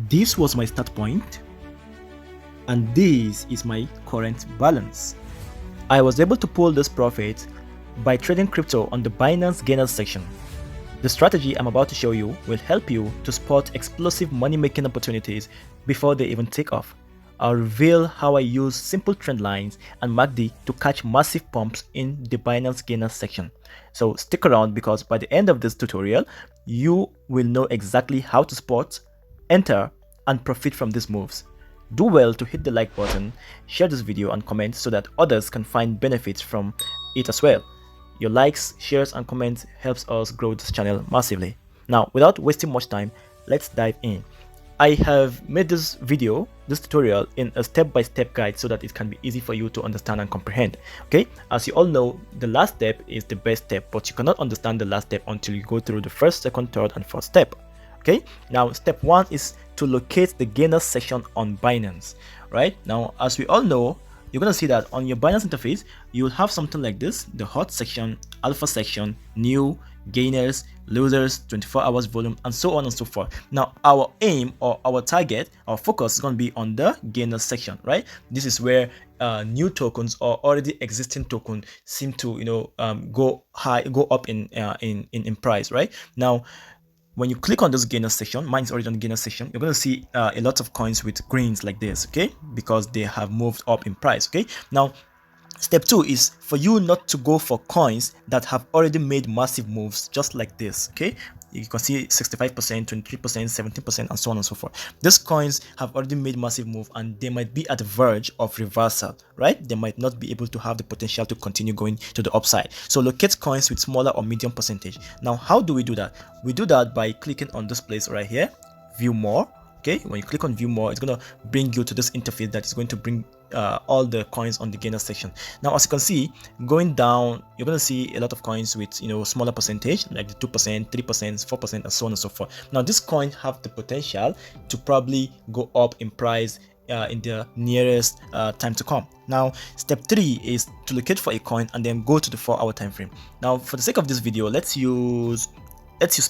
This was my start point, and this is my current balance. I was able to pull this profit by trading crypto on the Binance Gainers section. The strategy I'm about to show you will help you to spot explosive money-making opportunities before they even take off. I'll reveal how I use simple trend lines and MACD to catch massive pumps in the Binance Gainers section. So stick around, because by the end of this tutorial, you will know exactly how to spot, enter, and profit from these moves. Do well to hit the like button, share this video and comment so that others can find benefits from it as well. Your likes, shares and comments helps us grow this channel massively. Now, without wasting much time, let's dive in. I have made this video, this tutorial, in a step-by-step guide so that it can be easy for you to understand and comprehend. Okay, as you all know, the last step is the best step, but you cannot understand the last step until you go through the first, second, third and fourth step. Okay, now step 1 is to locate the gainers section on Binance. Right now, as we all know, you're going to see that on your Binance interface, you will have something like this: the hot section, alpha section, new, gainers, losers, 24 hours volume, and so on and so forth. Now, our aim or our target, our focus is going to be on the gainers section, right? This is where new tokens or already existing token seem to, go up in price, right? Now, when you click on this gainer section, mine is already on the gainer section, you're going to see a lot of coins with greens like this, okay, because they have moved up in price. Okay, now step 2 is for you not to go for coins that have already made massive moves just like this. Okay, you can see 65%, 23%, 17%, and so on and so forth. These coins have already made massive move and they might be at the verge of reversal, right? They might not be able to have the potential to continue going to the upside. So locate coins with smaller or medium percentage. Now, how do we do that? We do that by clicking on this place right here, view more. Okay, when you click on view more, it's going to bring you to this interface that is going to bring all the coins on the gainer section. Now, as you can see, going down, you're going to see a lot of coins with smaller percentage, like the 2%, 3%, 4%, and so on and so forth. Now, this coin have the potential to probably go up in price in the nearest time to come. Now, step 3 is to locate for a coin and then go to the 4-hour time frame. Now, for the sake of this video, let's use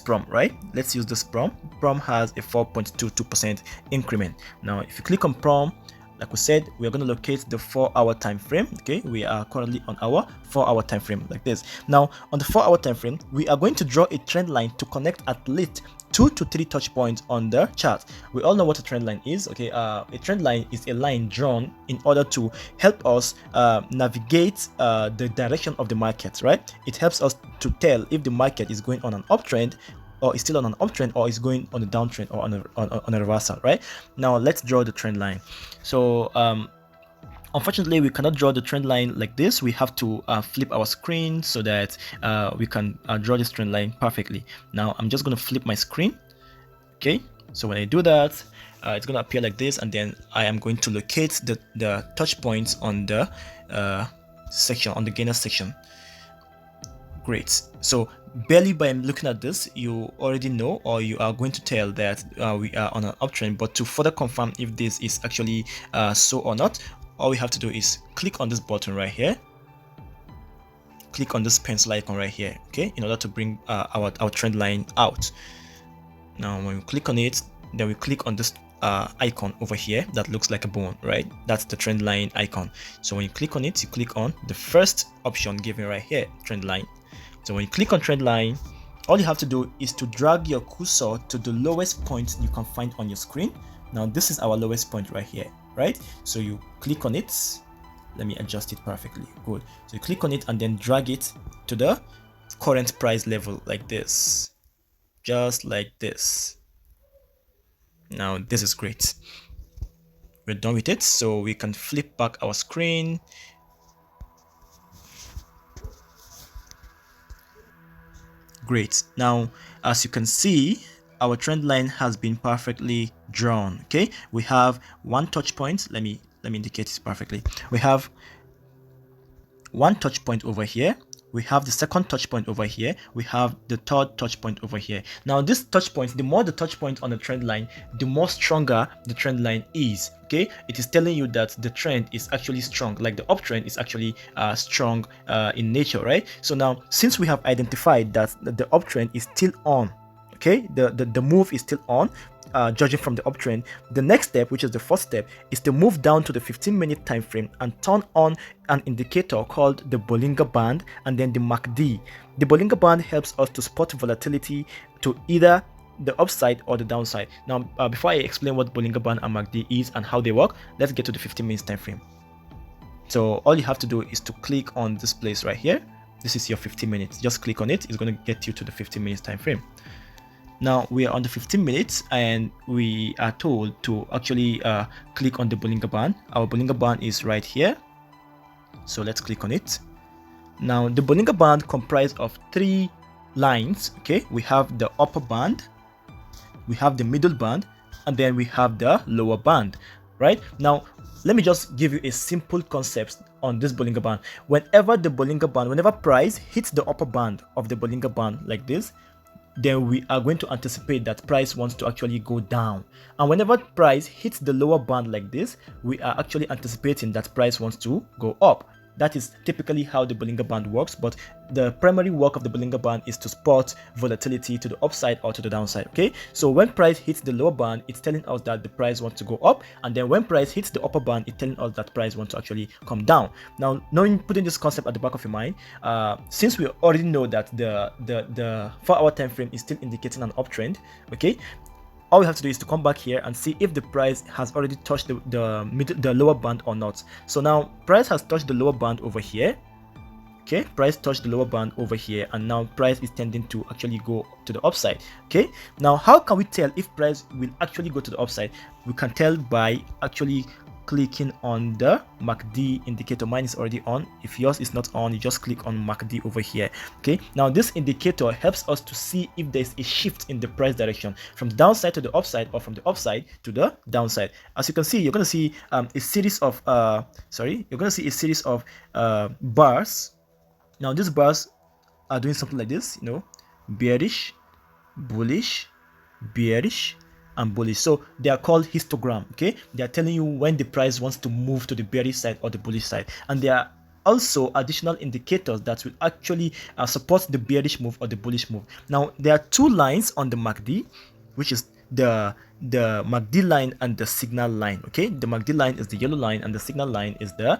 Prom, right? Let's use this Prom. Prom has a 4.22% increment. Now, if you click on Prom, like we said, we are going to locate the 4-hour time frame. Okay, we are currently on our 4-hour time frame like this. Now, on the 4-hour time frame, we are going to draw a trend line to connect at least 2 to 3 touch points on the chart. We all know what a trend line is. Okay, a trend line is a line drawn in order to help us navigate the direction of the market, right? It helps us to tell if the market is going on an uptrend, or is still on an uptrend, or is going on a downtrend, or on a reversal, right? Now let's draw the trend line. So unfortunately, we cannot draw the trend line like this. We have to flip our screen so that we can draw this trend line perfectly. Now I'm just going to flip my screen. Okay, so when I do that, it's going to appear like this, and then I am going to locate the touch points on the section, on the gainer section. Great. So barely by looking at this, you already know, or you are going to tell that we are on an uptrend. But to further confirm if this is actually so or not, all we have to do is click on this button right here, click on this pencil icon right here, okay, in order to bring our trend line out. Now when we click on it, then we click on this icon over here that looks like a bone, right? That's the trend line icon. So when you click on it, you click on the first option given right here, trend line. So when you click on trend line, all you have to do is to drag your cursor to the lowest point you can find on your screen. Now this is our lowest point right here, right? So you click on it. Let me adjust it perfectly. Good. So you click on it and then drag it to the current price level like this, just like this. Now this is great. We're done with it, so we can flip back our screen. Great. Now, as you can see, our trend line has been perfectly drawn. Okay, we have one touch point. Let me indicate it perfectly. We have one touch point over here, we have the second touch point over here, we have the third touch point over here. Now this touch point, the more the touch point on the trend line, the more stronger the trend line is. Okay, it is telling you that the trend is actually strong, like the uptrend is actually strong in nature, right? So now, since we have identified that the uptrend is still on, Okay, the move is still on, judging from the uptrend. The next step, which is the fourth step, is to move down to the 15-minute time frame and turn on an indicator called the Bollinger Band and then the MACD. The Bollinger Band helps us to spot volatility to either the upside or the downside. Now, before I explain what Bollinger Band and MACD is and how they work, let's get to the 15-minute time frame. So all you have to do is to click on this place right here. This is your 15 minutes. Just click on it. It's going to get you to the 15 minutes time frame. Now we are on the 15 minutes and we are told to actually click on the Bollinger Band. Our Bollinger Band is right here. So let's click on it. Now the Bollinger Band comprises of 3 lines. Okay, we have the upper band, we have the middle band, and then we have the lower band. Right now, let me just give you a simple concept on this Bollinger Band. Whenever price hits the upper band of the Bollinger Band like this, then we are going to anticipate that price wants to actually go down. And whenever price hits the lower band like this, we are actually anticipating that price wants to go up. That is typically how the Bollinger Band works, but the primary work of the Bollinger Band is to spot volatility to the upside or to the downside. Okay, so when price hits the lower band, it's telling us that the price wants to go up, and then when price hits the upper band, it's telling us that price wants to actually come down. Now, putting this concept at the back of your mind, since we already know that the 4-hour time frame is still indicating an uptrend, okay, all we have to do is to come back here and see if the price has already touched the lower band or not. So now price has touched the lower band over here. Okay, price touched the lower band over here, and now price is tending to actually go to the upside. Okay, now how can we tell if price will actually go to the upside? We can tell by actually clicking on the MACD indicator. Mine is already on. If yours is not on, you just click on MACD over here. Okay, now this indicator helps us to see if there's a shift in the price direction from the downside to the upside or from the upside to the downside. As you can see, you're going to see a series of bars. Now these bars are doing something like this, you know, bearish, bullish, bearish, and bullish. So they are called histogram. Okay, they are telling you when the price wants to move to the bearish side or the bullish side, and there are also additional indicators that will actually support the bearish move or the bullish move. Now there are 2 lines on the MACD, which is the MACD line and the signal line. Okay, the MACD line is the yellow line and the signal line is the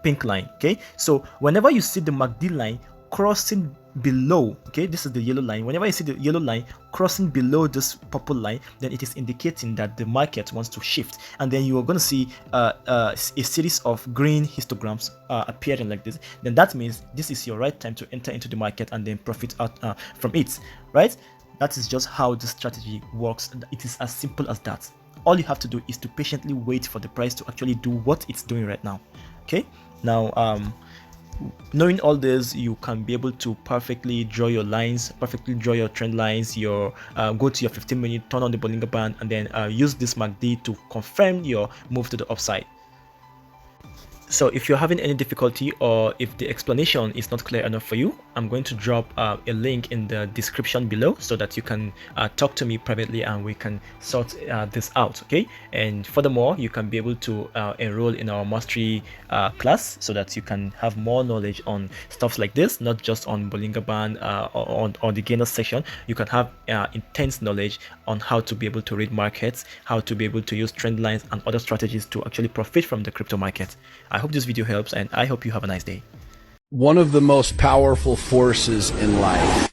pink line. Okay, so whenever you see the MACD line crossing below, okay, this is the yellow line. Whenever you see the yellow line crossing below this purple line, then it is indicating that the market wants to shift, and then you are going to see a series of green histograms appearing like this. Then that means this is your right time to enter into the market and then profit out from it. Right, that is just how the strategy works. It is as simple as that. All you have to do is to patiently wait for the price to actually do what it's doing right now. Okay, now knowing all this, you can be able to perfectly draw your lines, perfectly draw your trend lines, go to your 15-minute, turn on the Bollinger Band, and then use this MACD to confirm your move to the upside. So if you're having any difficulty or if the explanation is not clear enough for you, I'm going to drop a link in the description below so that you can talk to me privately and we can sort this out. Okay, and furthermore, you can be able to enroll in our mastery class so that you can have more knowledge on stuff like this, not just on Bollinger Band or the gainer section. You can have intense knowledge on how to be able to read markets, how to be able to use trend lines and other strategies to actually profit from the crypto market. I hope this video helps, and I hope you have a nice day. One of the most powerful forces in life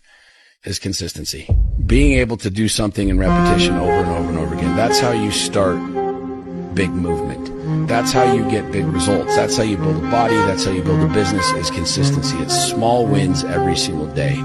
is consistency. Being able to do something in repetition over and over and over again. That's how you start big movement. That's how you get big results. That's how you build a body. That's how you build a business, is consistency. It's small wins every single day.